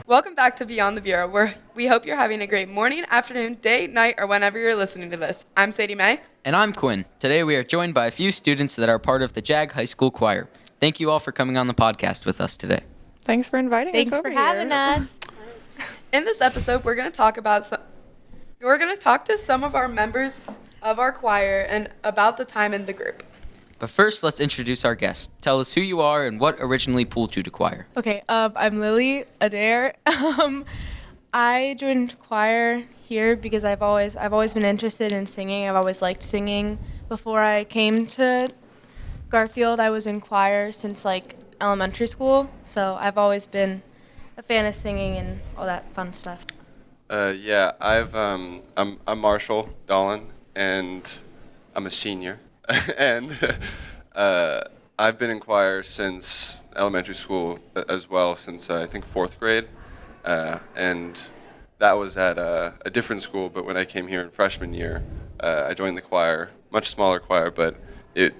Welcome back to Beyond the Bureau, where we hope you're having a great morning, afternoon, day, night, or whenever you're listening to this. I'm SadieMae. And I'm Quinn. Today we are joined by a few students that are part of the JAG High School Choir. Thank you all for coming on the podcast with us today. Thanks for inviting us over Thanks for having us. In this episode, we're going to talk to some of our members of our choir and about the time in the group. But first, let's introduce our guests. Tell us who you are and what originally pulled you to choir. Okay, I'm Lily Adair. I joined choir here because I've always been interested in singing. I've always liked singing. Before I came to Garfield, I was in choir since elementary school, so I've always been a fan of singing and all that fun stuff. I'm Marshall Dahlen, and I'm a senior. And I've been in choir since elementary school as well, since I think 4th grade. And that was at a different school, but when I came here in freshman year, I joined the choir, much smaller choir, but I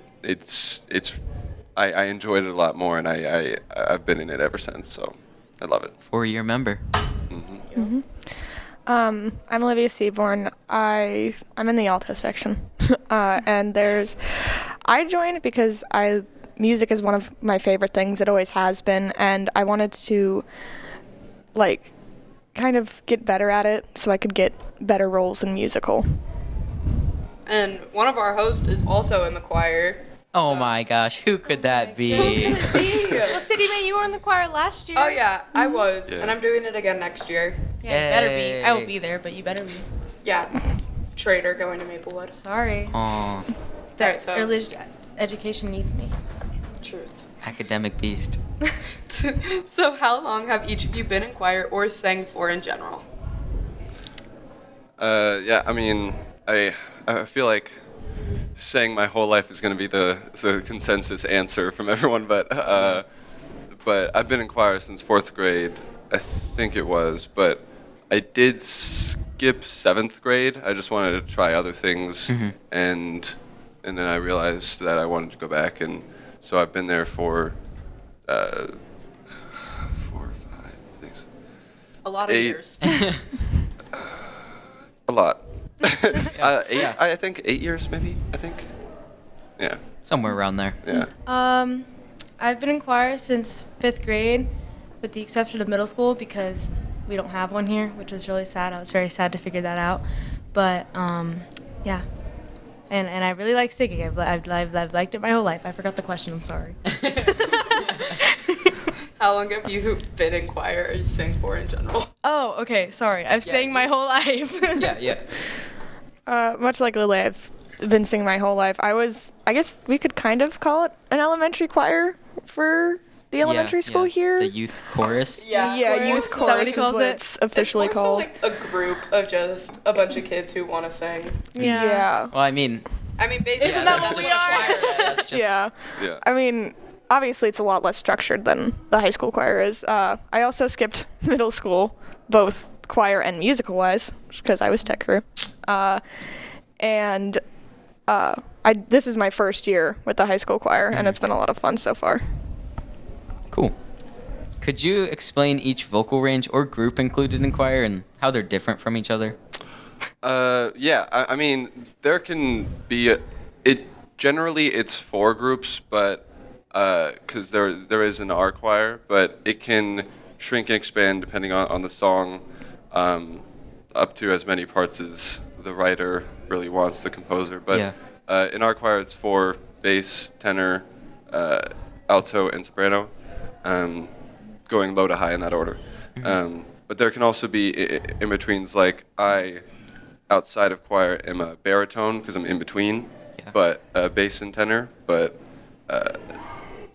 enjoyed it a lot more, and I've been in it ever since, so I love it. 4-year member. Mm-hmm. I'm Olivia Seaborn. I'm in the alto section. And I joined because music is one of my favorite things. It always has been, and I wanted to kind of get better at it so I could get better roles in musical. And one of our hosts is also in the choir. Oh my gosh, who could that be? Well, SadieMae, you were in the choir last year. Oh yeah, I was, Yeah. and I'm doing it again next year. Yeah, you better Yay. be. I won't be there, but you better be. Yeah, Trader going to Maplewood. Sorry. Aw, Alright, so Early education needs me. truth. academic beast. So how long have each of you been in choir or sang for in general? I feel like saying my whole life is going to be the consensus answer from everyone, but I've been in choir since 4th grade, I think it was, but I did skip 7th grade. I just wanted to try other things, and then I realized that I wanted to go back, and so I've been there for 4 or 5 things. A lot of 8. years. A lot. 8. Yeah. I think 8 years, maybe. I think. Yeah. Somewhere around there. Yeah. I've been in choir since 5th grade, with the exception of middle school because we don't have one here, which was really sad. I was very sad to figure that out. But yeah, and I really like singing. I've liked it my whole life. I forgot the question. I'm sorry. How long have you been in choir or sang for in general? Oh, okay. Sorry. I've sang my whole life. Yeah. Much like Lily, I've been singing my whole life. I guess we could kind of call it an elementary choir for the elementary school here. The youth chorus. Yeah, Youth Is that chorus what he is calls what it? it's officially it's more called. so like a group of just a bunch of kids who want to sing. Yeah. Well, I mean, I mean, basically, Isn't that that's what just we are? a choir. that's just, Yeah. Yeah. I mean, obviously it's a lot less structured than the high school choir is. I also skipped middle school, both choir and musical-wise, because I was tech crew. This is my first year with the high school choir, and it's been a lot of fun so far. Cool. Could you explain each vocal range or group included in choir and how they're different from each other? I mean, there can be generally it's 4 groups, but because there is an R choir, but it can shrink and expand depending on the song, up to as many parts as the writer really wants, the composer. But in our choir, it's 4: bass, tenor, alto, and soprano, going low to high in that order. But there can also be in-betweens, like I, outside of choir, am a baritone because I'm in between, but bass and tenor, but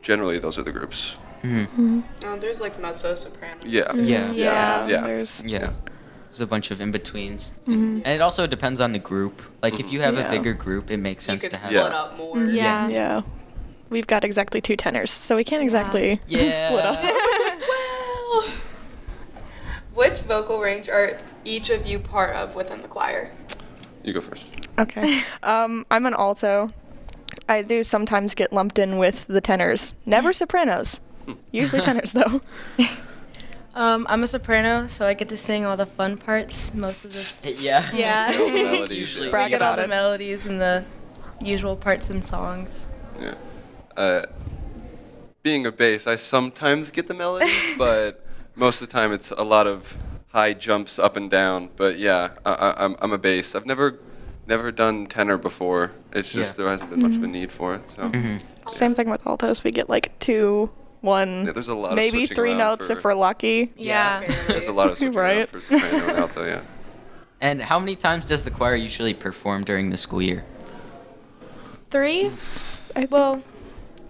generally those are the groups. There's like mezzo soprano. Yeah. There's a bunch of in-betweens. And it also depends on the group. Like, if you have a bigger group, it makes You sense could to have... split up more. Yeah. Yeah. We've got exactly 2 tenors, so we can't exactly split up. Well, which vocal range are each of you part of within the choir? You go first. Okay. I'm an alto. I do sometimes get lumped in with the tenors. Never sopranos. Usually tenors, though. I'm a soprano, so I get to sing all the fun parts most of this. Yeah. Yeah. All the melodies, Usually yeah. Brag I get all about the it. melodies and the usual parts and songs. Yeah. Being a bass, I sometimes get the melody, but most of the time it's a lot of high jumps up and down. But yeah, I'm a bass. I've never done tenor before. It's just there hasn't been much of a need for it. So Same thing with altos. We get like 2, 1, yeah, there's a lot of maybe switching 3 around notes for- if we're lucky. Yeah. There's a lot of switching Right. around for soprano and alto. Yeah. And how many times does the choir usually perform during the school year? 3? I Well,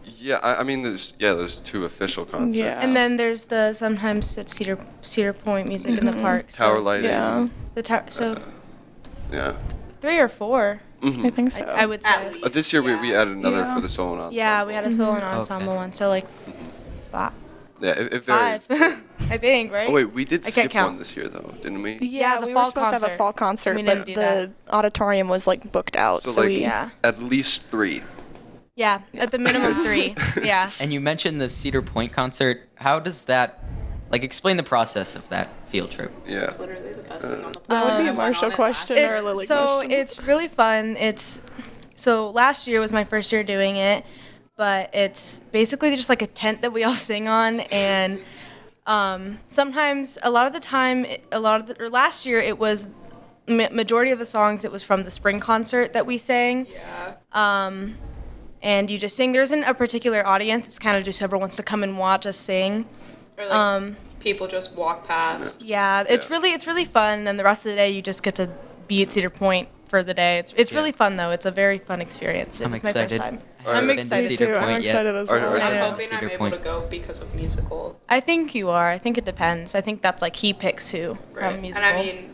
Yeah, I mean, there's 2 official concerts. Yeah. and then there's the sometimes at Cedar Point music in the park. So Tower lighting. Yeah, The tower. So Yeah. 3 or 4, I think so. I would say. At least. This year we added another Yeah. for the solo ensemble. Yeah, we had a solo and Okay. ensemble one. So like 5. Yeah, it varies. 5. I think, right? Oh wait, we did I can't skip count. one this year though, didn't we? Yeah, the we fall were supposed to have a concert. fall concert, We but didn't do the auditorium was like booked out, So, so, like, we Yeah. At least 3. Yeah, at the minimum 3. Yeah. And you mentioned the Cedar Point concert. How does that, explain the process of that field trip? Yeah. It's literally the best thing on the planet. that would be a I went Marshall on it question last or a year. Lily So question. it's really fun. So last year was my first year doing it, but it's basically just like a tent that we all sing on, and sometimes a lot of the time, last year it was majority of the songs it was from the spring concert that we sang. Yeah. And you just sing. There isn't a particular audience. It's kind of just whoever wants to come and watch us sing. Or like people just walk past. Yeah, it's Yeah. really fun. And then the rest of the day, you just get to be at Cedar Point for the day. It's really fun though. It's a very fun experience. It I'm was my excited. first time. I haven't I'm been to excited Cedar too. I'm Point yet. excited as Are- well. are- I'm Yeah. hoping Cedar I'm able Point. to go because of musical. I think you are. I think it depends. I think that's like he picks who from musical. And I mean,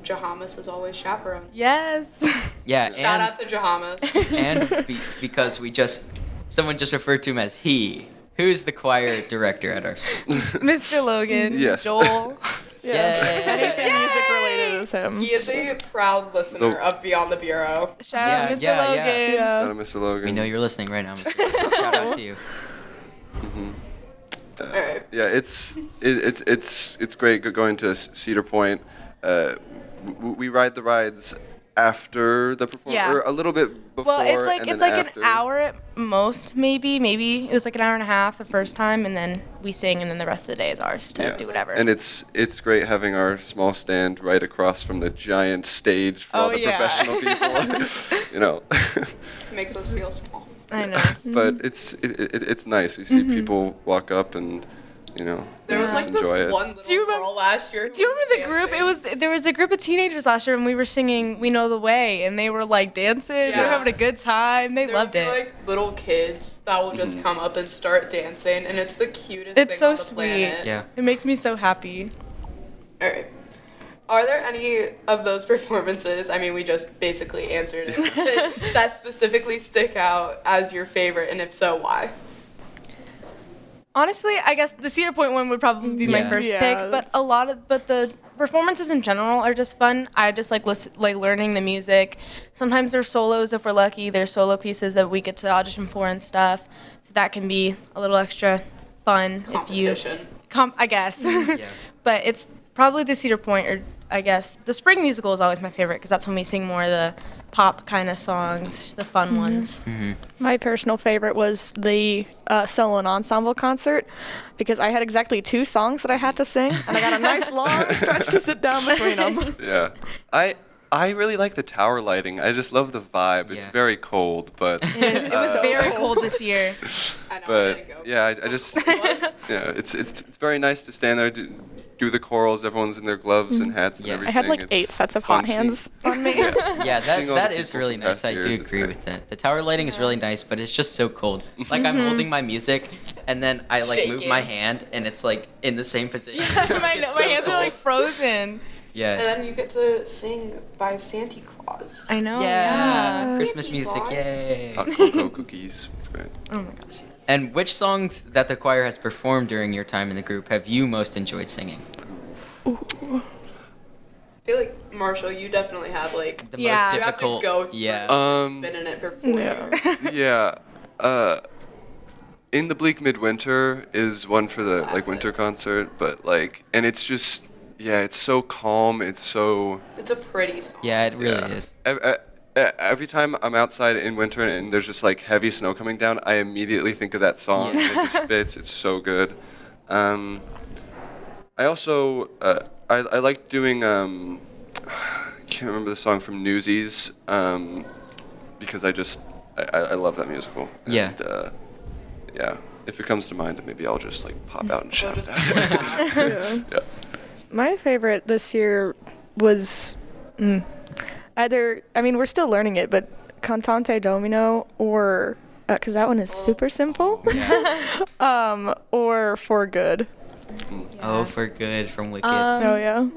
Jahamas is always chaperone. yes. Yeah, Shout out to Jahamas. because someone just referred to him as he. Who's the choir director at our school? Mr. Logan. Yes. Joel. yeah. Yay. Anything music related is him. He is a proud listener The- of Beyond the Bureau. Shout out Yeah, Mr. yeah, Logan. yeah. Yeah. Shout out Mr. Logan. We know you're listening right now, Mr. Logan. Shout out to you. Alright. Yeah, it's great going to Cedar Point. We ride the rides after the performance, Yeah. or a little bit before. Well, it's like and it's then like after. an hour at most, maybe it was like an hour and a half the first time, and then we sing, and then the rest of the day is ours to Yeah. do whatever. And it's great having our small stand right across from the giant stage for all Oh, the yeah. professional people. You know. Makes us feel small. I know. But it's nice. You see people walk up and, you know, There was just like this enjoy it. one Do you little remember- girl last year. who Do you was remember the group? dancing. There was a group of teenagers last year, and we were singing "We Know the Way," and they were like dancing. They were Yeah. having a good time. They There loved would be, it. like little kids that will just come up and start dancing, and it's the cutest It's thing so on the sweet. planet. Yeah. It makes me so happy. All right. Are there any of those performances, I mean, we just basically answered it, that specifically stick out as your favorite, and if so, why? Honestly, I guess the Cedar Point one would probably be my Yeah. first Yeah, pick, but that's- the performances in general are just fun. I just like learning the music. Sometimes there's solos if we're lucky. There's solo pieces that we get to audition for and stuff, so that can be a little extra fun if you Competition. I guess. Yeah. But it's probably the Cedar Point, or I guess the spring musical is always my favorite because that's when we sing more of the pop kind of songs, the fun ones. My personal favorite was the solo and ensemble concert because I had exactly 2 songs that I had to sing, and I got a nice long stretch to sit down between them. Yeah. I really like the tower lighting. I just love the vibe. It's Yeah. very cold, but It was very cold this year. I know, but I go. yeah, I just yeah, it's very nice to stand there, do the chorals. Everyone's in their gloves and hats and Yeah. I everything. I had like It's- 8 sets of it's fun hot seeing- hands on me. Yeah, Seeing all the that is people really from nice. past I years, do it's agree great. with that. The tower lighting is really nice, but it's just so cold. Like I'm holding my music, and then I move my Shaking. hand, and it's like in the same position. my It's my so hands are cold. like frozen. Yeah. And then you get to sing by Santa Claus. I know. Yeah. Christmas Santa music, Claus. yay. Hot cocoa cookies. It's great. Oh my gosh. And which songs that the choir has performed during your time in the group have you most enjoyed singing? I feel like, Marshall, you definitely have, like, The Yeah. most you have to difficult. go through Yeah. been in it for 4 Yeah. years. Yeah. In the Bleak Midwinter is one for the like Classic. winter concert, but like, and it's just, yeah, it's so calm. It's so. It's a pretty song. Yeah, it really Yeah. is. Every time I'm outside in winter and there's just like heavy snow coming down, I immediately think of that song. Yeah. It just fits. It's so good. I also I like doing I can't remember the song from Newsies because I love that musical. Yeah. And, yeah. If it comes to mind, maybe I'll just like pop out and shout it out. Yeah. My favorite this year was either, I mean, we're still learning it, but Cantante Domino or, because that one is super simple, or For Good. Oh, For Good from Wicked. Oh, yeah.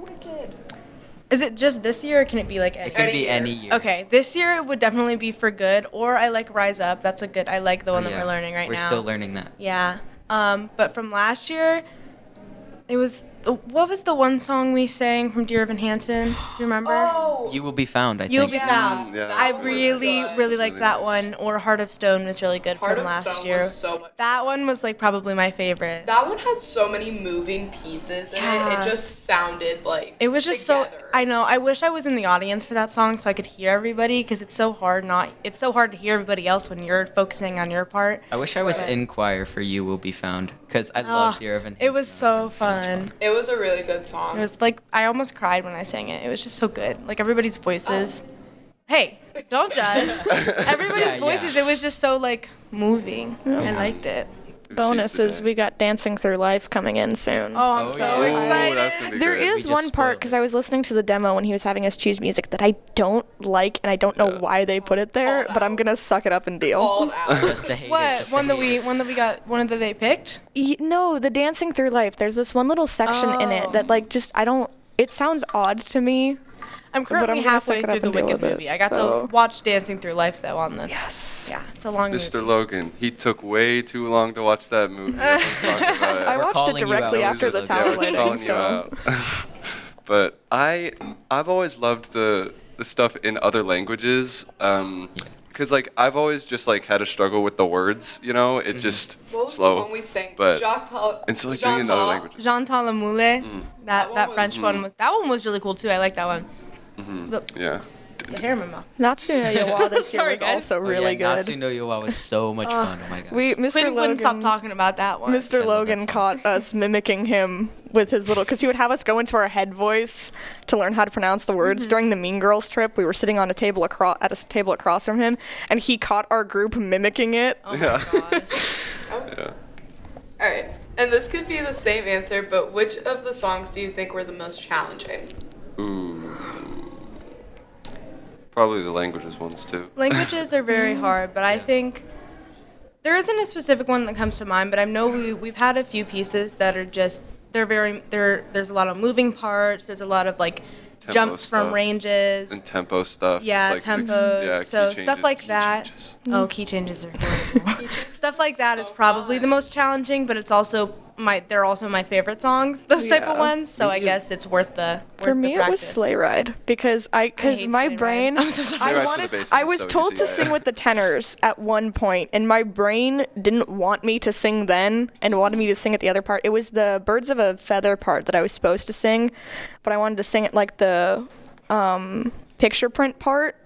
Is it just this year, or can it be like it could be any year. Okay, this year it would definitely be For Good, or I like Rise Up. That's a good. I like the one that Yeah. we're learning right We're now. still learning that. Yeah. But from last year, it was what was the one song we sang from Dear Evan Hansen? Do you remember? Oh, You Will Be Found, I You'll think. Be Found. Yeah, I that was really, good. really liked Really that nice. one. Or Heart of Stone was really good Heart from of last Stone year. was so much. That one was like probably my favorite. That one has so many moving pieces in it. Yeah. It just sounded like It was just together. so. I know. I wish I was in the audience for that song so I could hear everybody because it's so hard not. It's so hard to hear everybody else when you're focusing on your part. I wish I was in choir for You Will Be Found, because I love Dear Evan. It was Hansen. so fun. It was a really good song. It was like I almost cried when I sang it. It was just so good. Like everybody's voices. Hey, don't judge. Everybody's Yeah, voices. yeah. It was just so like moving. I liked it. Bonus is we got Dancing Through Life coming in soon. Oh, I'm Oh, so yeah. excited. that's gonna be There great. is just one part spoiled because it. I was listening to the demo when he was having us choose music that I don't like and I don't know why they put it there, but I'm gonna suck it up and deal. Called out. Just to hate it. What just one to that hate we got? One that they picked? No, the Dancing Through Life. There's this one little section in it that like just I don't. It sounds odd to me. I'm But currently I'm gonna suck halfway it through up the and deal Wicked with it, movie. I got so- to watch Dancing Through Life though on the. Yes. Yeah, it's a long Mr. movie. Logan, he took way too long to watch that movie. Everyone's talking about it. I We're watched it calling you directly out. after the Yeah, tower we're lighting, calling you so out. But I've always loved the stuff in other languages. Cause like I've always just like had a struggle with the words, you know. It's just What was slow. the one we sang? but- Jacques Tal- And so like doing it in other Jean-Tal. languages. Jean Talamoule. That one That was- French one was. That one was really cool too. I like that one. Yeah. The hair in my mouth. Natsu no Yawa this year Sorry, was guys. also it. really good. Natsu no Yowa was so much fun. Oh my god. Mr. Quinn Logan, wouldn't stop talking about that one. I Mr. love Logan that song. caught us mimicking him with his little, because he would have us go into our head voice to learn how to pronounce the words. During the Mean Girls trip, we were sitting on a table across from him, and he caught our group mimicking it. Oh my gosh. Yeah. All right. And this could be the same answer, but which of the songs do you think were the most challenging? Ooh. Probably the languages ones too. Languages are very hard, but I think there isn't a specific one that comes to mind. But I know we've had a few pieces that are just there's a lot of moving parts. There's a lot of like Tempo jumps from stuff. ranges. And tempo stuff. Yeah, It's like the- tempos. yeah, So key stuff changes, like key that. changes. Oh, key changes are horrible. Stuff like that is So probably fun. the most challenging, but it's also they're also my favorite songs, those type of Yeah. ones. So I guess it's worth the For me, it was practice. Sleigh Ride because hate my Sleigh Ride. brain. I'm so sorry. Sleigh Ride for the wanted. bases I is was so told easy. to sing with the tenors at one point, and my brain didn't want me to sing then, and wanted me to sing at the other part. It was the Birds of a Feather part that I was supposed to sing, but I wanted to sing it like the picture print part,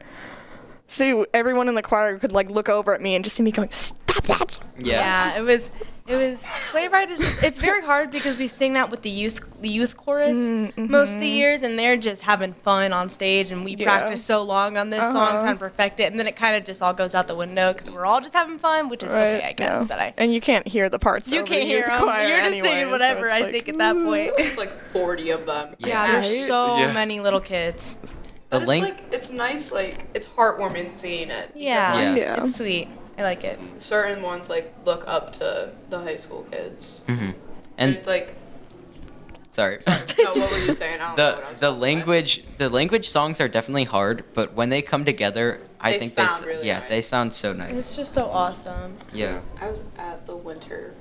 so everyone in the choir could like look over at me and just see me going, "Stop that!" Yeah, it was Sleigh Ride is just, it's very hard because we sing that with the youth chorus most of the years, and they're just having fun on stage, and we practice so long on this song trying to perfect it, and then it kind of just all goes out the window because we're all just having fun, which is okay, I guess. yeah. But And you can't hear the parts. you over can't the hear youth them. choir You're just anyway, singing so whatever. it's I like, think at that point. It's like 40 of them. Yeah. There's so Yeah. many little kids. The But length. it's like it's nice, like it's heartwarming seeing it. because, Yeah. like, Yeah. It's sweet. I like it. certain ones like look up to the high school kids, Mhm. and And it's like, sorry. no, what were you saying? I don't know what I was The about to say. language songs are definitely hard, but when they come together, I They think sound really they nice. sound so It's nice. just so awesome. Yeah. I was at the winter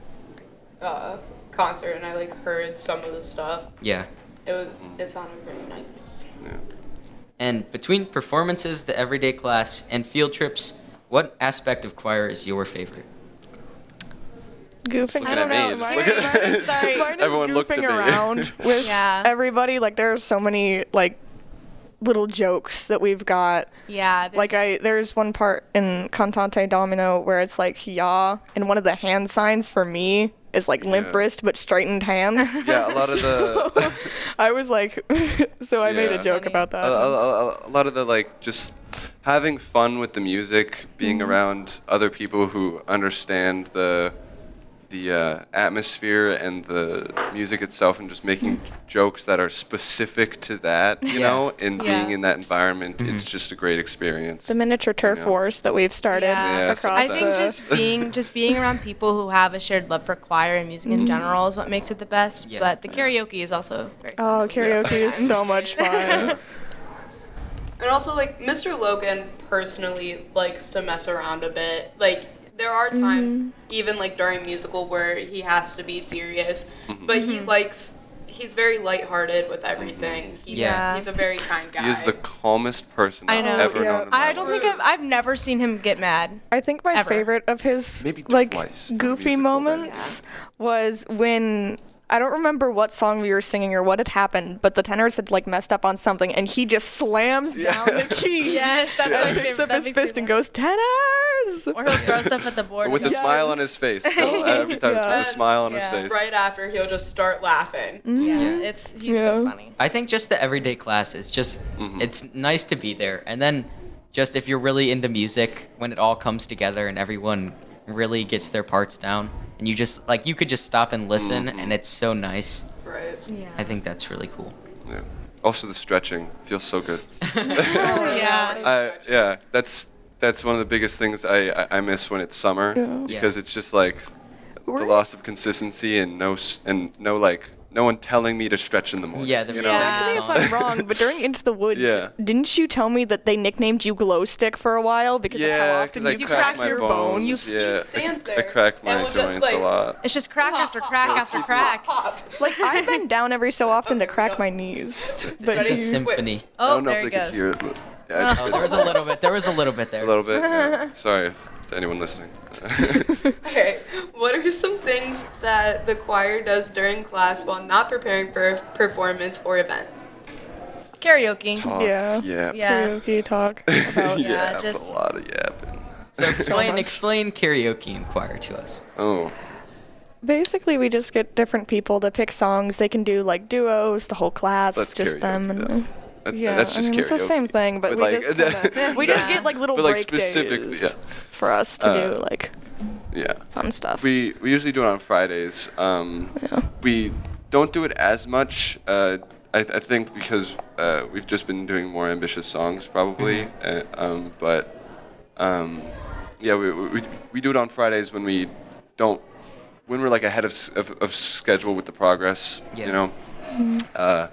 concert and I like heard some of the stuff. Yeah. It sounded very nice. Yeah. And between performances, the everyday class, and field trips, what aspect of choir is your favorite? Goofing. looking I don't at me. know. Just Mine- look at mine- sorry. Mine is Everyone looked at goofing me. around with Yeah. everybody. Like there's so many like little jokes that we've got. Yeah. Like there's one part in Cantante Domino where it's like yeah, and one of the hand signs for me is like limp Yeah. wrist but straightened hand. Yeah, a lot of the I was like, so I made a Yeah. joke Funny. about that. a lot of the like just having fun with the music, being around other people who understand the atmosphere and the music itself, and just making jokes that are specific to that, you Yeah. know, and being Yeah. in that environment, it's just a great experience. The miniature turf Yeah. wars that we've started Yeah. Yeah, across I think the just being around people who have a shared love for choir and music in general is what makes it the best. Yeah. But the karaoke is also very fun. oh karaoke is so much fun. And also, like, Mr. Logan personally likes to mess around a bit. Like, there are times, even like during musical, where he has to be serious, but he's very lighthearted with everything. Yeah. He's a very kind guy. He is the calmest person I I've know. ever Yeah. known in my I don't life. think I've never seen him get mad. I think my Ever. favorite of his Maybe like twice. goofy Musical, moments was when I don't remember what song we were singing or what had happened, but the tenors had like messed up on something, and he just slams down the key. Yes, that's my and favorite. picks up That his makes me fist and laugh. goes tenors. Or he'll throw stuff at the board. With a Yes. smile on his face, though. Every time it's with Yeah. a smile on his Yeah. face. right after he'll just start laughing. Yeah, he's so Yeah. funny. I think just the everyday class is just it's nice to be there, and then just if you're really into music, when it all comes together and everyone really gets their parts down, and you just like you could just stop and listen, and it's so nice. Right. Yeah. I think that's really cool. Yeah. Also, the stretching feels so good. Yeah. Yeah, that's one of the biggest things I miss when it's summer, because it's just like the loss of consistency and no one telling me to stretch in the morning. Yeah, the you know? Yeah. Correct me if I'm wrong, but during Into the Woods, Yeah. didn't you tell me that they nicknamed you Glow Stick for a while because of how Yeah, often because I you cracked cracked my your bones. bones? Yeah, He stands I there cracked and my will just, joints a like, lot. It's just crack after crack after crack. Pop. Like I bend down every so often to crack my knees, but It's a you- sympathy. I Oh, don't know there if he they could goes. hear it, but yeah, I just Oh, did there was a little bit. There was a little bit there. a little bit. Yeah. Sorry to anyone listening. Okay, what are some things that the choir does during class while not preparing for a performance or event? Karaoke. Talk, Yeah. Yeah. Yeah. karaoke talk about Yeah, a just- lot of yapping. So explain much. explain karaoke in choir to us. Oh. Basically, we just get different people to pick songs. They can do like duos, the whole class, That's just karaoke, them. And though. That's, yeah, that's just I mean, it's the karaoke. same thing, but we like, just we just get like little But, like, break specifically, days yeah. for us to do like Yeah. fun stuff. We usually do it on Fridays. We don't do it as much. I think because we've just been doing more ambitious songs, probably. But yeah, we do it on Fridays when we don't when we're like ahead of schedule with the progress. Yeah. You know.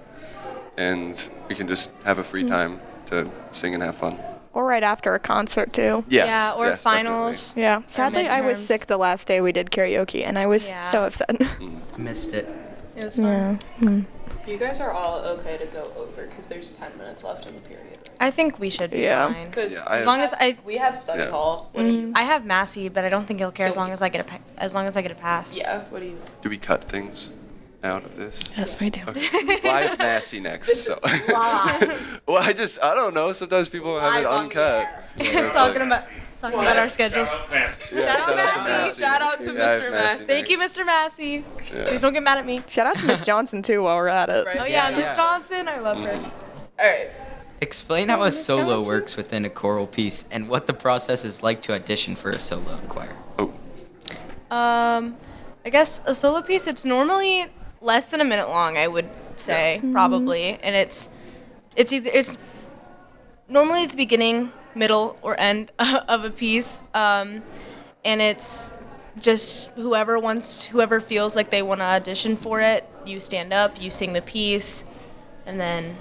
And we can just have a free time to sing and have fun. Or right after a concert too. Yes. Yeah, or yes, finals. Yeah. Sadly, I was midterms. sick the last day we did karaoke, and I was Yeah. so upset. Missed it. It was fun. yeah. You guys are all okay to go over because there's 10 minutes left in the period. Right? I think we should be Yeah. fine. Because Yeah, As long as we have study Yeah. hall. What do you? I have Massey, but I don't think he'll care as long as I get a pass. Yeah. What do you? Do we cut things out of this? Yes, we do. Okay. Well, I have Massey next, This so. is live. Well, I don't know. Sometimes people have it Live on the uncut. air. talking about our schedules. Yeah, Shout out Massey. Shout out to Yeah, I have Mr. Massey Massey. Thank you, next. Mr. Massey. Yeah. Please don't get mad at me. Shout out to Miss Johnson too while we're at it. Right. Oh yeah, Yeah, Miss yeah. Johnson, I love her. All right. Explain how a solo works within a choral piece and what the process is like to audition for a solo in choir. Oh, I guess a solo piece, it's normally less than a minute long, I would say, probably. And it's normally at the beginning, middle, or end of a piece. And it's just whoever feels like they want to audition for it, you stand up, you sing the piece, and then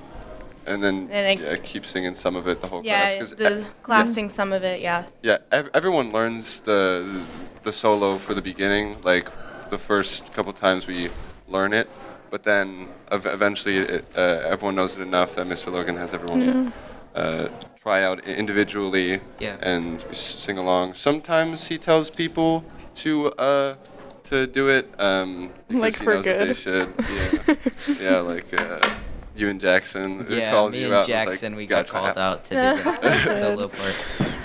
keep singing some of it the whole yeah, class. the class sings some of it, yeah. Yeah, everyone learns the solo for the beginning, like the first couple times we learn it, but then eventually everyone knows it enough that Mr. Logan has everyone try out individually Yeah. and sing along. Sometimes he tells people to to do it. Because Like he for knows that they good. should. Yeah, like you and Jackson Yeah, called me you and out. and was Jackson, like, we got "Gotcha." called out to do the solo part.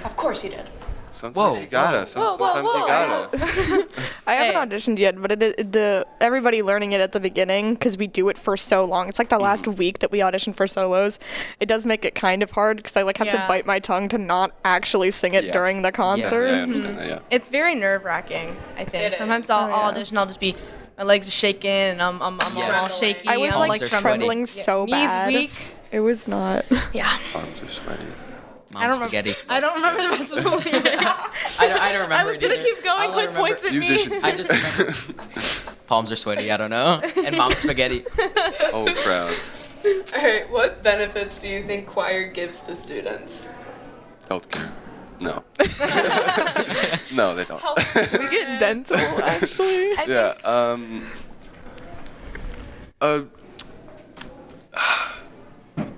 Of course you did. Sometimes Whoa, you gotta. whoa. Sometimes you gotta. I haven't auditioned yet, but everybody learning it at the beginning, because we do it for so long. It's like the last week that we audition for solos. It does make it kind of hard because I like have to Yeah. bite my tongue to not actually sing it Yeah. during the concert. Yeah, I understand that. Yeah. It's very nerve-wracking, I think. It is. Sometimes I'll Oh, yeah. audition, I'll just be, my legs are shaking, and I'm all Trembling. shaky. I was I'm like are trembling sweaty. so bad. Knees weak. It was not. Yeah. Arms are sweaty. Mom's remember. spaghetti. I don't remember the rest of the lyrics. I don't remember I was it gonna either. keep going. All I Quick remember- points at me. Musicians. I just remember palms are sweaty. I don't know. And mom's spaghetti. Oh, crowd. All right, what benefits do you think choir gives to students? Healthcare. No. No, they don't. We get dental, actually. Yeah.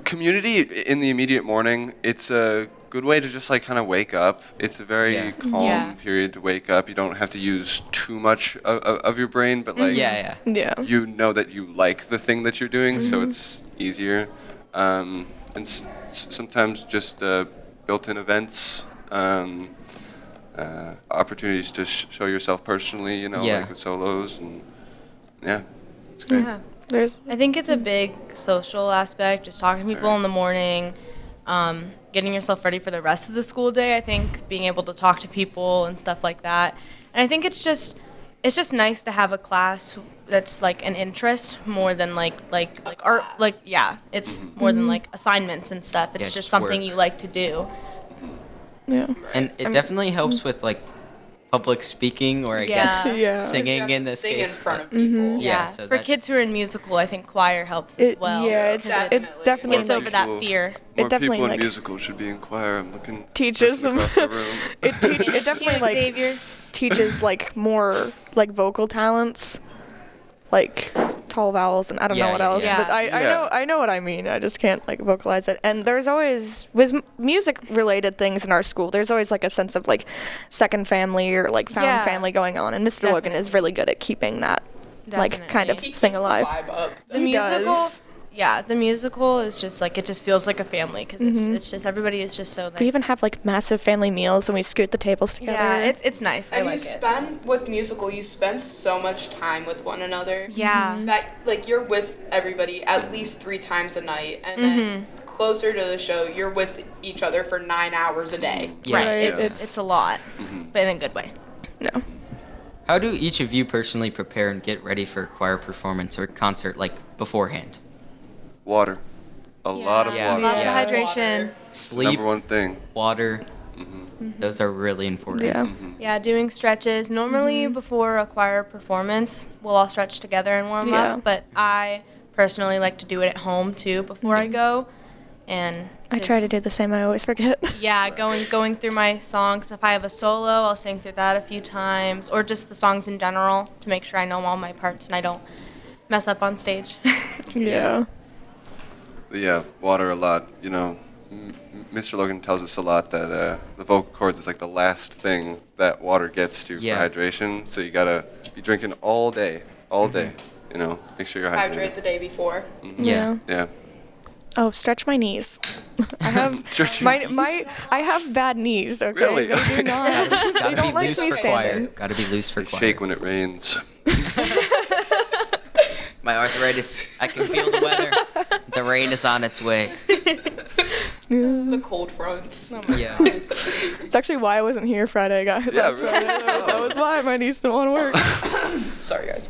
Community in the immediate morning, it's a good way to just like kind of wake up. It's a very Yeah. calm Yeah. period to wake up. You don't have to use too much of your brain, but like Yeah, yeah. Yeah. you know that you like the thing that you're doing, so it's easier. And sometimes just built-in events, opportunities to show yourself personally, you know, Yeah. like with solos, and yeah, it's great. Yeah. There's I think it's a big social aspect, just talking to people in the morning, getting yourself ready for the rest of the school day. I think being able to talk to people and stuff like that. And I think it's just nice to have a class that's like an interest more than like art. Like it's more than like assignments and stuff. It's Yeah, just just something work. you like to do. yeah. And it definitely helps with like public speaking, or I guess Yeah. Yeah. singing You in have to this sing case. in front but- of people. Yeah, so for that- kids who are in musical, I think choir helps as well. Yeah, 'cause it's Definitely. definitely gets More over that people- fear. More definitely, people in like, musical should be in choir. I'm looking teaches person them. across the room. It definitely like Xavier. teaches like more like vocal talents, like tall vowels and I don't know Yeah, what yeah, else. yeah. But I know what I mean. I just can't like vocalize it. And there's always with music related things in our school. There's always like a sense of like second family or like found Yeah. family going on. And Mr. Logan is really good at keeping that like kind of Definitely. He thing keeps alive. The vibe up. The He musical, does. yeah, the musical is just like it just feels like a family because it's just everybody is just so like We even have like massive family meals and we scoot the tables together. yeah, it's nice. I And like you it. spend with musical, you spend so much time with one another. Yeah. That like you're with everybody at least 3 times a night, and then closer to the show, you're with each other for 9 hours a day. Yeah. Right. Right. It's a lot, but in a good way. No. How do each of you personally prepare and get ready for a choir performance or concert like beforehand? Water. A lot of Yeah. water. Lots Yeah. of hydration. Sleep, Number one thing. water. Those are really important. Yeah. Yeah, doing stretches. Normally before a choir performance, we'll all stretch together and warm Yeah. up. But I personally like to do it at home too before I go. And I try to just- do the same. I always forget. Yeah, going through my songs. If I have a solo, I'll sing through that a few times, or just the songs in general to make sure I know all my parts and I don't mess up on stage. Yeah. Yeah, water a lot. You know, Mr. Logan tells us a lot that the vocal cords is like the last thing that water gets to Yeah. for hydration. So you gotta be drinking all day. You know, make sure you're Hydrate hydrated. the day before. Yeah. Yeah. Oh, stretch my knees. I have Stretch your my I have bad knees. Okay, Really? they do not. Gotta they don't be like loose me for choir. standing. Gotta be loose for They choir. shake when it rains. My arthritis. I can feel the weather. The rain is on its way. The cold fronts. Yeah. It's actually why I wasn't here Friday, guys. Yeah, That's really? that was why my knees didn't want to work. Sorry, guys.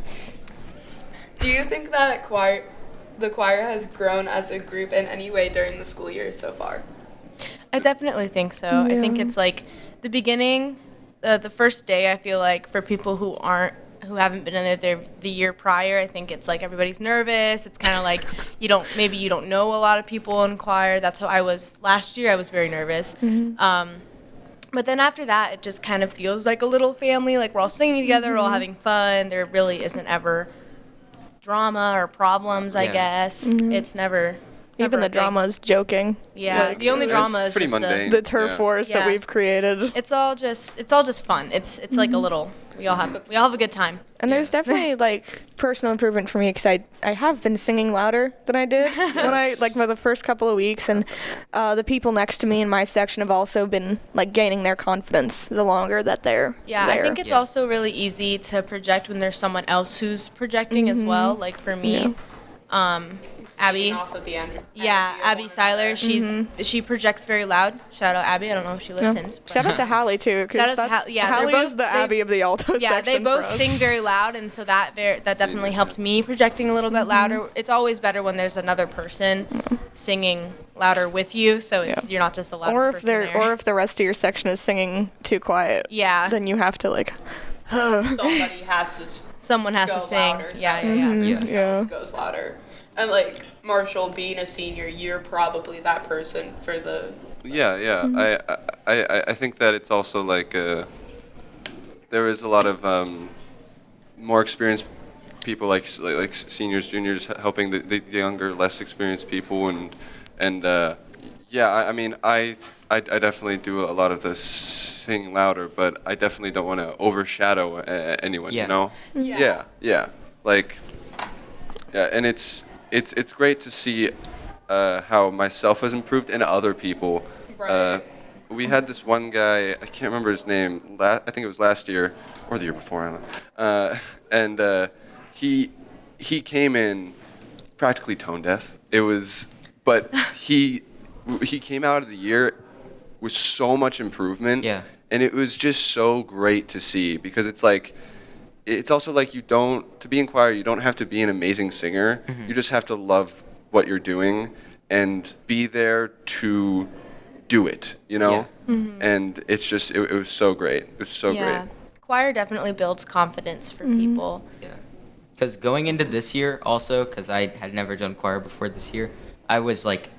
Do you think that the choir has grown as a group in any way during the school year so far? I definitely think so. I think Yeah. it's like the beginning, the first day. I feel like for people who haven't been in it the year prior, I think it's like everybody's nervous. It's kind of like you don't know a lot of people in choir. That's how I was last year. I was very nervous. But then after that, it just kind of feels like a little family. Like we're all singing together, we're all having fun. There really isn't ever drama or problems. I Yeah. guess it's never. Even never the a big- drama is joking. Yeah, Like, the only it's drama is pretty just mundane. the turf Yeah. wars that Yeah. we've created. It's all just fun. It's like a little. We all have a good time. And there's definitely like personal improvement for me because I have been singing louder than I did when I like for the first couple of weeks, and the people next to me in my section have also been like gaining their confidence the longer that they're Yeah, there. I think it's Yeah. also really easy to project when there's someone else who's projecting as well. Like for me, Abby. Off of the Yeah, Abby Seiler. She projects very loud. Shout out Abby. I don't know if she listens. but- Shout out to Hallie too, Shout because out to yeah, they're Hallie is both- the they- Abby of the alto Yeah, section. they both for us. sing very loud, and so that definitely helped me projecting a little bit louder. It's always better when there's another person singing louder with you, so you're not just the loudest Or if person they're there. or if the rest of your section is singing too quiet. Yeah. Then you have to like. somebody has to Someone has go to sing. louder, Yeah, somebody yeah, yeah. Yeah. else Yeah. goes louder. And like Marshall being a senior, you're probably that person for the Yeah, yeah. I think that it's also like there is a lot of more experienced people like seniors, juniors helping the younger, less experienced people, and yeah. I mean, I definitely do a lot of the singing louder, but I definitely don't want to overshadow anyone. Yeah. You know? Yeah. Yeah. Like, yeah, and it's great to see how myself has improved and other people. Right. We had this one guy, I can't remember his name, I think it was last year, or the year before, I don't know. And he came in practically tone deaf. But he came out of the year with so much improvement. Yeah. And it was just so great to see, because it's like, it's also like to be in choir, you don't have to be an amazing singer. You just have to love what you're doing and be there to do it, you know? Yeah. And it's just, it was so great. It was so Yeah. great. Choir definitely builds confidence for people. Yeah. Because going into this year, also, because I had never done choir before this year, I was like,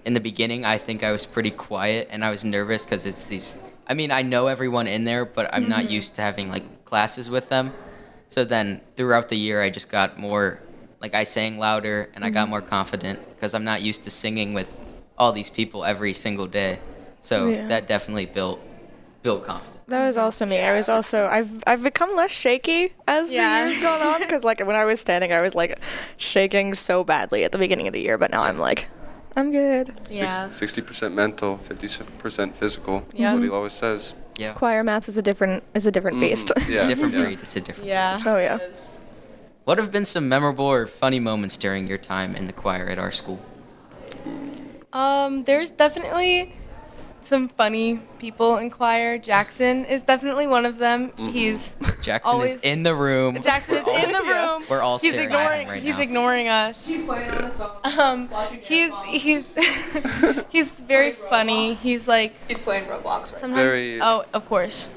in the beginning, I think I was pretty quiet and I was nervous because it's these. I mean, I know everyone in there, but I'm not used to having like classes with them. So then throughout the year, I just got more, like I sang louder and I got more confident because I'm not used to singing with all these people every single day. So Yeah. that definitely built confidence. That was also me. I was also I've become less shaky as the Yeah. years gone on, because like when I was standing, I was like shaking so badly at the beginning of the year, but now I'm like, I'm good. Yeah. 60% mental, 50% physical. Yeah. That's what he always says. Yeah. Choir math is a different beast. Yeah. Different yeah. breed. It's a different. Yeah. Oh yeah. is What have been some memorable or funny moments during your time in the choir at our school? There's definitely some funny people in choir. Jackson is definitely one of them. He's Jackson Always- is in the room. Jackson is in the room. We're all He's staring at him ignoring. right He's now. ignoring us. he's playing on his phone. watching He's handballs. he's very Playing funny. Roblox. He's like He's playing Roblox right now. sometimes. Very- Oh, of course.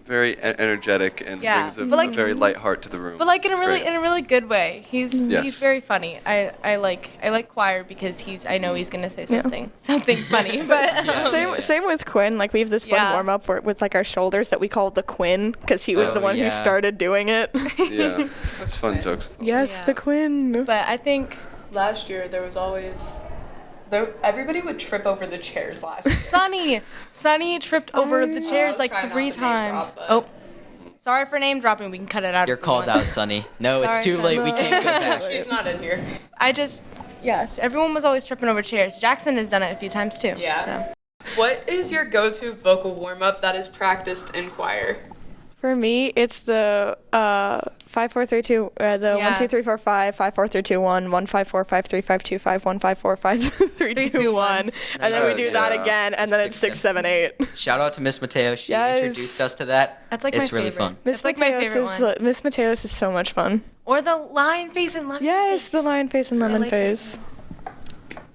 Very energetic and Yeah, brings a but like- very light heart to the room. But like in a It's really great. good way. He's Yes. very funny. I like choir because I know he's gonna say something funny. But Same with Quinn. Like we have this fun Yeah. warm up with like our shoulders that we call the Quinn, because he was Oh, the one yeah. who started doing it. Yeah, that's fun jokes. Yes, Yeah. the Quinn. but I think Last year there was always everybody would trip over the chairs last year. Sonny tripped over the chairs was like trying not 3 to name drop, times. but- Oh, sorry for name dropping. We can cut it out. You're if we called want. out, Sonny. No, it's Sorry, too late. We Sonny. can't go back. She's not in here. Yes, everyone was always tripping over chairs. Jackson has done it a few times too. Yeah. So. What is your go-to vocal warm-up that is practiced in choir? For me, it's the 5 4 3 2 the Yeah. 1 2 3 4 5 5 4 3 2 1 1 5 4 5 3 5 2 5 1 5 4 5 3 2 1, and then we do that Yeah. again, and then it's 6 7 8. Shout out to Miss Mateo. She Yes. introduced us to that. That's like it's my really favorite. fun. Miss It's like my favorite one. Miss Mateos is so much fun. Or the lion face and lemon Yes, face. the lion face and lemon like face.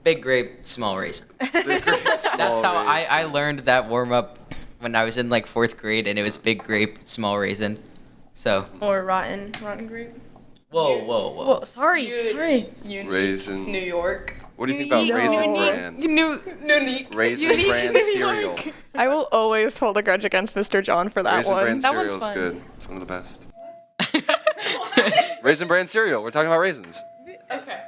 Big grape, small raisin. That's That's how I learned that warm up when I was in like 4th grade, and it was big grape, small raisin. So, Or rotten grape. whoa. Whoa, sorry. Raisin. New York. What do you think about Raisin Bran? Unique. Raisin Bran cereal. I will always hold a grudge against Mr. John for that Raisin one. Bran That one's cereal is fun. good. It's one of the best. Raisin Bran cereal. We're talking about raisins. Okay.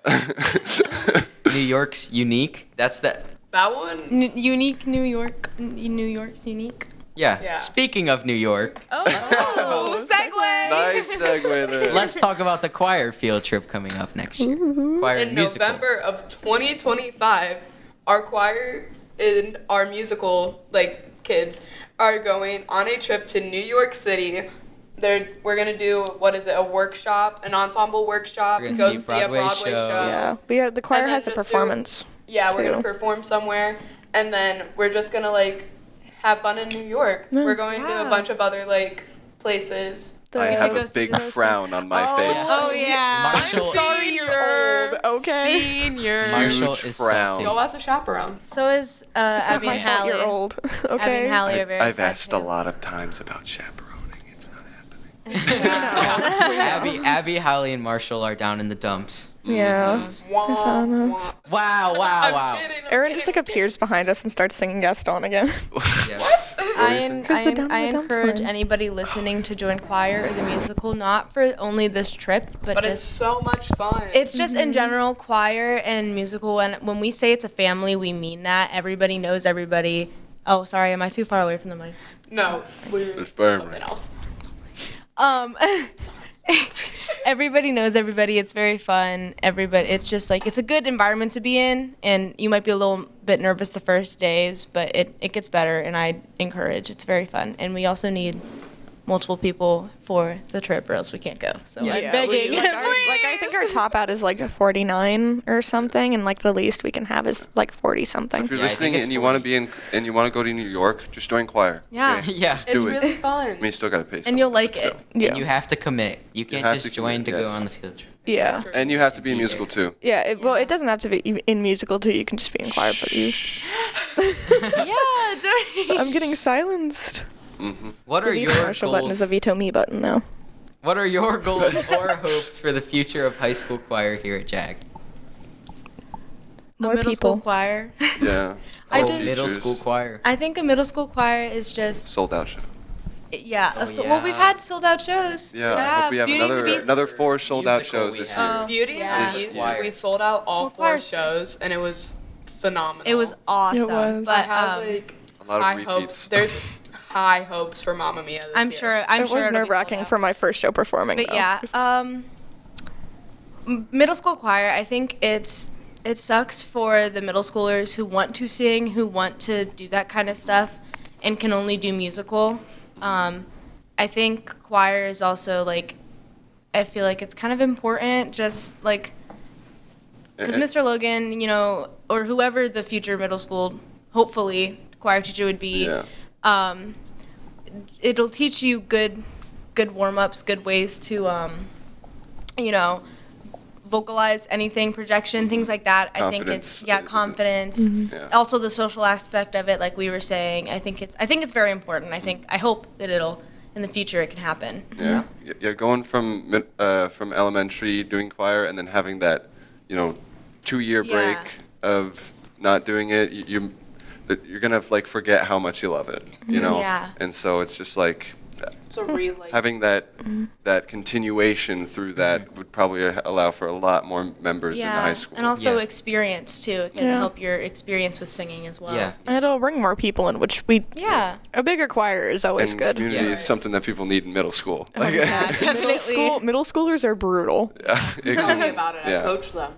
Anyway. New York's unique. That's the That one. Unique New York. New York's unique. yeah. Yeah. Speaking of New York, Oh, segue. Nice segue there. let's talk about the choir field trip coming up next year. Choir In and musical. November of 2025, our choir and our musical kids are going on a trip to New York City. We're gonna do a workshop, an ensemble workshop. We're gonna Go see a see a Broadway show. Yeah, the choir And then has a just do- performance. Yeah, we're gonna too. perform somewhere, and then we're just gonna have fun in New York. We're going to a Wow. bunch of other places. I have a Goes to big those- frown on my face. Oh yeah. Marshall, Sorry, you're old. Okay. Senior. Marshall Huge is frown. salty. Y'all has a chaperone. So is It's not Abby my and fault Hallie. you're old. Abby Okay. and Hallie are very I've sad asked too. a lot of times about chaperoning. It's not happening. Abby, Hallie, and Marshall are down in the dumps. Yeah. Wah, Hosanna. wah. Wow, wow, I'm wow. kidding. I'm Aaron just kidding. appears behind us and starts singing Gaston again. Yeah. Chris the Dumb I in the Dump encourage song. anybody listening to join choir or the musical, not for only this trip, But it's just so much fun. it's just in general, choir and musical. And when we say it's a family, we mean that. Everybody knows everybody. Oh, sorry, am I too far away from the mic? no, we're It's very something right. else. Everybody knows everybody. It's very fun. Everybody, it's just it's a good environment to be in. And you might be a little bit nervous the first days, but it gets better. And I encourage. It's very fun. And we also need multiple people for the trip, or else we can't go. So I'm begging. I think our top out is 49 or something, and the least we can have is 40 something. If you're Yeah, I think listening it's and you want to 40. be in, and you want to go to New York, just join choir. Yeah. okay? Yeah. Just It's do it. really fun. I mean, you still gotta pay. And you'll something, like but still. it. Yeah. And you have to commit. You can't have just to join commit, to go yes. on the field trip. Yeah. And you have to be a musical too. Yeah. Well, it doesn't have to be in musical too. You can just be in choir, but you. Yeah, I'm getting silenced. What are The your veto Marshall button is goals? a veto me button now. What are your goals or hopes for the future of high school choir here at JAG? More a middle school people. choir. Yeah. I All did- Middle teachers. school choir. I think a middle school choir is just Sold out show. yeah. Oh, Well, we've yeah. had sold out shows. Yeah, I hope we have Beauty and the Beast. another 4 sold out Musical shows we this have. year. Beauty Yeah. and the Beast, Choir. we sold out all Well, 4 choir- shows, and it was phenomenal. It was awesome. It was. I But have A lot of high repeats. hopes. There's high hopes for Mamma Mia this I'm year. sure. It sure was it'll be sold nerve-wracking out. for my first show performing. But though. yeah, middle school choir. I think it sucks for the middle schoolers who want to sing, who want to do that kind of stuff, and can only do musical. I think choir is also I feel like it's kind of important, just because Mr. Logan, or whoever the future middle school, hopefully, choir teacher would be, Yeah. It'll teach you good warm-ups, good ways to, vocalize anything, projection, things like that. I think Confidence, it's, confidence. Yeah. Also the social aspect of it, like we were saying. I think it's very important. I hope that in the future it can happen. Yeah. Yeah, going from elementary doing choir and then having that, 2-year break Yeah. of not doing it, you're gonna forget how much you love it, Yeah. And so it's just It's a real having that continuation through that would probably allow for a lot more members in high school. And also Yeah. experience too. It can Yeah. help your experience with singing as well. Yeah. And it'll bring more people in, which Yeah. a bigger choir is always and good. community Yeah. is something that people need in middle school. Middle schoolers are brutal. Tell me about it. I Yeah. coach them.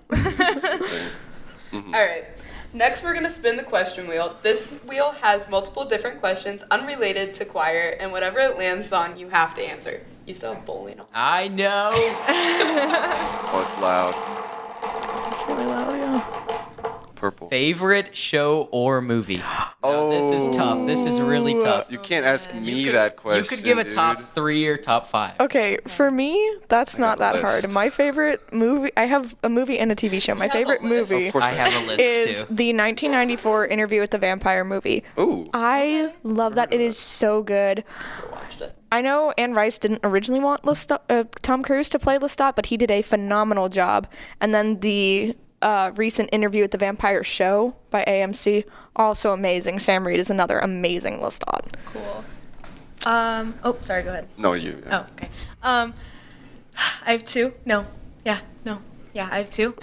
All right. Next, we're going to spin the question wheel. This wheel has multiple different questions unrelated to choir, and whatever it lands on, you have to answer. You still have bowling on. I know. Oh, it's loud. It's really loud, yeah. Purple. Favorite show or movie? No, this is tough. This is really tough. You can't ask me that question. You could give a top dude. 3 or top 5. Okay, for me, that's I not got that a list. hard. My favorite movie, I have a movie and a TV show. My has a favorite list. movie Of course I have a list is too. the 1994 Interview with the Vampire movie. Ooh. I love that. It is so good. I watched it. I know Anne Rice didn't originally want Tom Cruise to play Lestat, but he did a phenomenal job. And then the recent Interview with the Vampire show by AMC, also amazing. Sam Reed is another amazing Lestat. Cool. Sorry, go ahead. No, you. Oh, okay. I have 2. No. Yeah. Yeah, I have 2.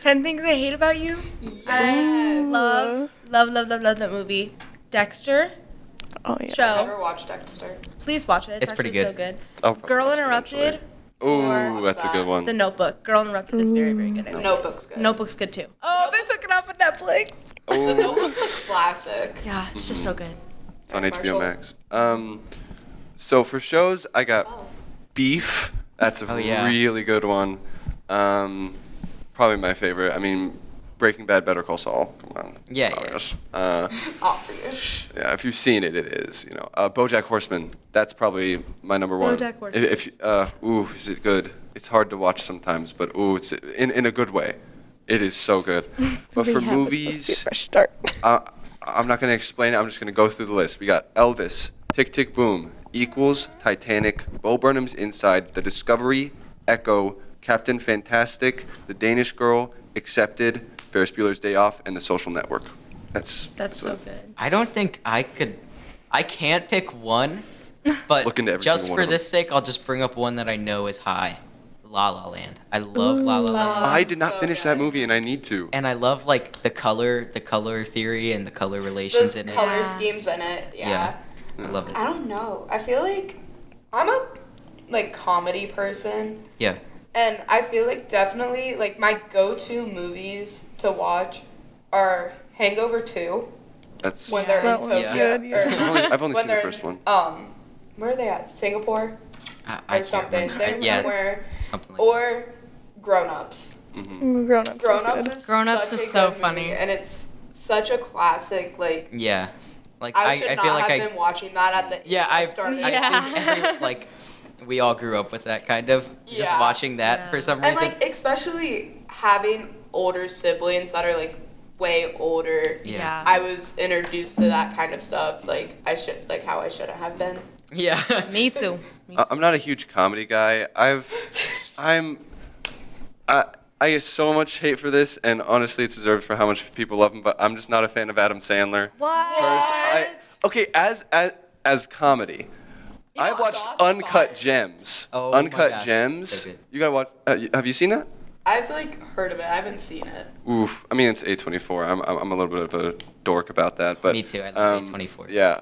10 Things I Hate About You. I love that movie. Dexter. Oh yeah. Show. Never watched Dexter. Please watch it. It's pretty actually good. so good. I'll probably Girl watch it Interrupted. Ooh, that's a good one. The Notebook. Girl Interrupted is very, very good. I think. Notebook's good. Notebook's good too. Oh, they took it off of Netflix. The Notebook's a classic. Yeah, it's just so good. It's on Marshall. HBO Max. So for shows, I got Beef. That's a Oh, yeah. really good one. Probably my favorite. I mean, Breaking Bad, Better Call Saul. Come on. Yeah, Obvious. Obvious. Yeah, if you've seen it, it is. BoJack Horseman. That's probably my number one. BoJack Horseman. Is it good? It's hard to watch sometimes, but it's in a good way. It is so good. But for Rehab is supposed to be a movies, fresh start. I'm not going to explain it. I'm just going to go through the list. We got Elvis, Tick Tick Boom, Equals, Titanic, Bo Burnham's Inside, The Discovery, Echo, Captain Fantastic, The Danish Girl, Accepted, Ferris Bueller's Day Off, and The Social Network. That's so good. I don't think I can't pick one, but Look into every just single for one of them. this sake, I'll just bring up one that I know is high. La La Land. I love La La Land. I did not so finish good. that movie, and I need to. And I love like the color theory and the color relations Those in it. color Yeah. schemes in it. Yeah. I love it. I don't know. I feel like I'm a comedy person. Yeah. And I feel like definitely my go-to movies to watch are Hangover 2 That's. when they're That in one's Tokyo. good, yeah. I've only when seen the they're first one. Where are they at? Singapore I or can't something. remember. They're Yeah, somewhere. something like Or Grown Ups. Grown Ups. Grown Ups Is good. is Grown Ups such is a so good movie, funny. and it's such a classic. that. Yeah. Like I should I not feel like have been watching that at the yeah, age I started. think we all grew up with that kind of just Yeah. watching that for some And reason. especially having older siblings that are way older. Yeah. I was introduced to that kind of stuff. How I shouldn't have been. Yeah. Me too. I'm not a huge comedy guy. I get so much hate for this, and honestly, it's deserved for how much people love him. But I'm just not a fan of Adam Sandler. Okay, as comedy, I've watched that's Uncut fine. Gems. Oh my Uncut gosh, Gems. so good. You gotta watch. Have you seen that? I've heard of it. I haven't seen it. Oof. I mean, it's A24. I'm a little bit of a dork about that, but Me too, I love A24. Yeah,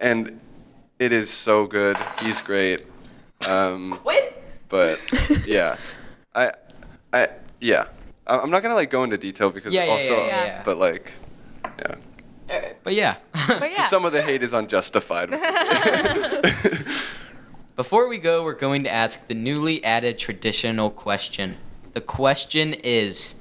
and it is so good. He's great. Quinn? But yeah, I'm not gonna go into detail because Yeah. but yeah. But yeah. But yeah. Some of the hate is unjustified. Before we go, we're going to ask the newly added traditional question. The question is,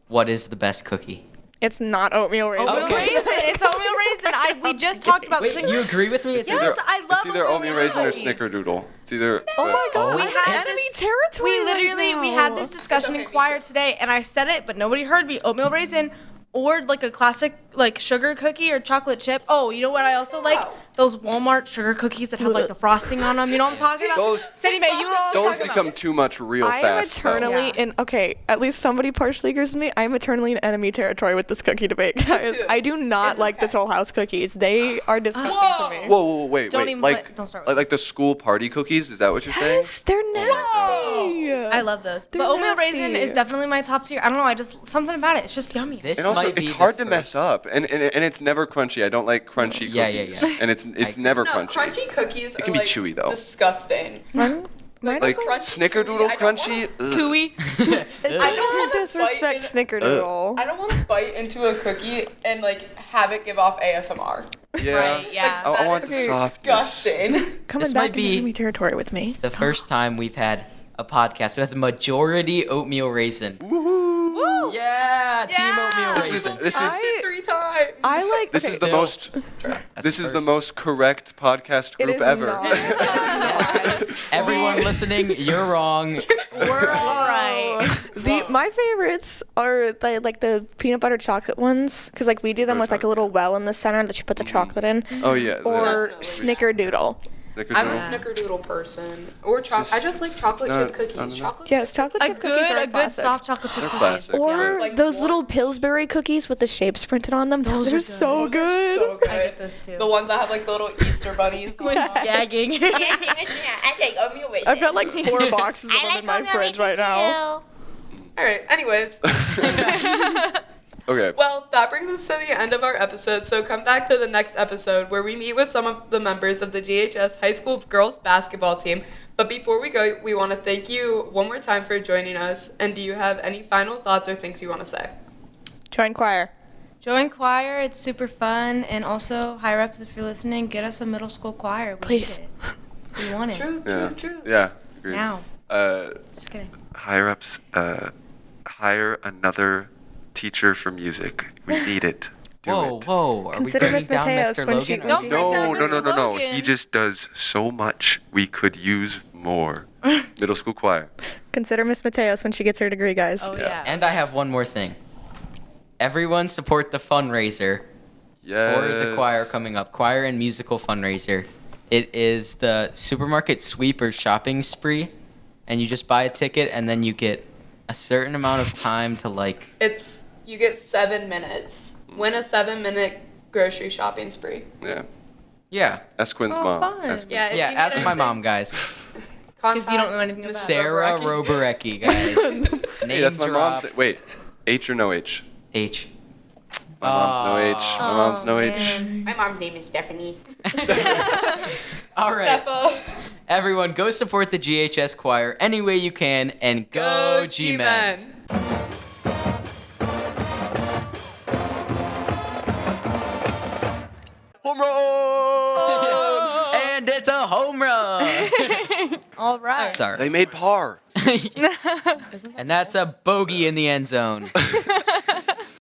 what is the best cookie? It's not oatmeal raisin. Oatmeal Okay. raisin. It's oatmeal raisin. We just talked about Wait, singing. you agree with me? It's Yes, I love It's either oatmeal raisin or cookies. snickerdoodle. It's either. Oh my god, We we're had in this- enemy territory. We right literally we now. had this discussion okay, in me choir too. today, and I said it, but nobody heard me. Oatmeal raisin, or a classic sugar cookie or chocolate chip. Oh, you know what I also like? Those Walmart sugar cookies that have the frosting on them. You know what I'm talking about? Those- SadieMae, you know what I'm Those talking become about. too much real I am fast. though. eternally Yeah. in. Okay, at least somebody partially agrees with me. I am eternally in enemy territory with this cookie debate, guys. too. I do not It's like the okay. Toll House cookies. They are disgusting Whoa. to me. Whoa, wait, Don't wait. even don't start with like the school party cookies? Is that what you're Yes, they're Oh nasty. I love those. They're But oatmeal nasty. raisin is definitely my top tier. I don't know. I just something about it. It's just yummy. This And also, might be it's the hard to first- mess up, and it's never crunchy. I don't like crunchy Yeah, cookies. yeah. And it's I- never No, crunchy. crunchy cookies It are can be chewy, though. disgusting. Mine Like doesn't- crunchy snickerdoodle I don't crunchy. ugh. Gooey. I don't want to disrespect bite Snickerdoodle. I don't want to bite into a cookie and have it give off ASMR. Yeah. Right, yeah. I That want is the softness. disgusting. Coming This back might be- into enemy territory with me. The first time we've had a podcast with majority oatmeal raisin. Woohoo! Yeah, team Yeah. oatmeal This is raisin. this is I- 3 times. I like. this okay, is the Still. most That's this is the first. most correct podcast It group is ever. not. Everyone listening, you're wrong. We're all right. My favorites are the peanut butter chocolate ones, because we do them with a little well in the center that you put the chocolate in, Oh yeah. or Definitely. Snickerdoodle. I'm a snickerdoodle person. Or I just like chocolate not- chip cookies. I don't know. Chocolate Yes, chocolate A chip cookies are good classic. soft chocolate chip They're cookies. classic. Or Like those what? little Pillsbury cookies with the shapes printed on them. Those are are so Those good. are so good. I get this too. The ones that have the little Easter bunnies. on them. Gagging. I like oatmeal raisin. I've got 4 boxes of them in my fridge right now. All right. Anyways. Okay. Well, that brings us to the end of our episode, so come back to the next episode where we meet with some of the members of the GHS High School girls basketball team. But before we go, we want to thank you one more time for joining us. And do you have any final thoughts or things you want to say? Join choir. Join choir. It's super fun. And also, higher ups, if you're listening, get us a middle school choir. We Please. need it. We want it. True. Yeah. Agreed. Now. Just kidding. Higher ups, hire another teacher for music. We need it. Do it. Whoa. Are Consider we Miss bringing down Mateos Mr. when Logan? she- Or- Don't bring down Mr. No. Logan. He just does so much. We could use more. Middle school choir. Consider Miss Mateos when she gets her degree, guys. Oh, yeah. And I have one more thing. Everyone support the fundraiser Yes. for the choir coming up. Choir and musical fundraiser. It is the supermarket sweep or shopping spree. And you just buy a ticket and then you get a certain amount of time to like... You get 7 minutes. Win a 7-minute grocery shopping spree. Yeah. Yeah. Ask Quinn's Oh, mom. fun. Ask Quinn's Yeah, mom. if Yeah, you ask need my anything, mom, guys. Because you don't know anything about Miss it. Sarah Roborecki, guys. Hey, that's my mom's. dropped. Wait, H or no H? H. My mom's no H. My mom's no H. man. My mom's name is Stephanie. All right. Stepha. Everyone, go support the GHS choir any way you can, and go G-Men. Home run! And it's a home run. All right. Sorry. They made par. And that's a bogey in the end zone.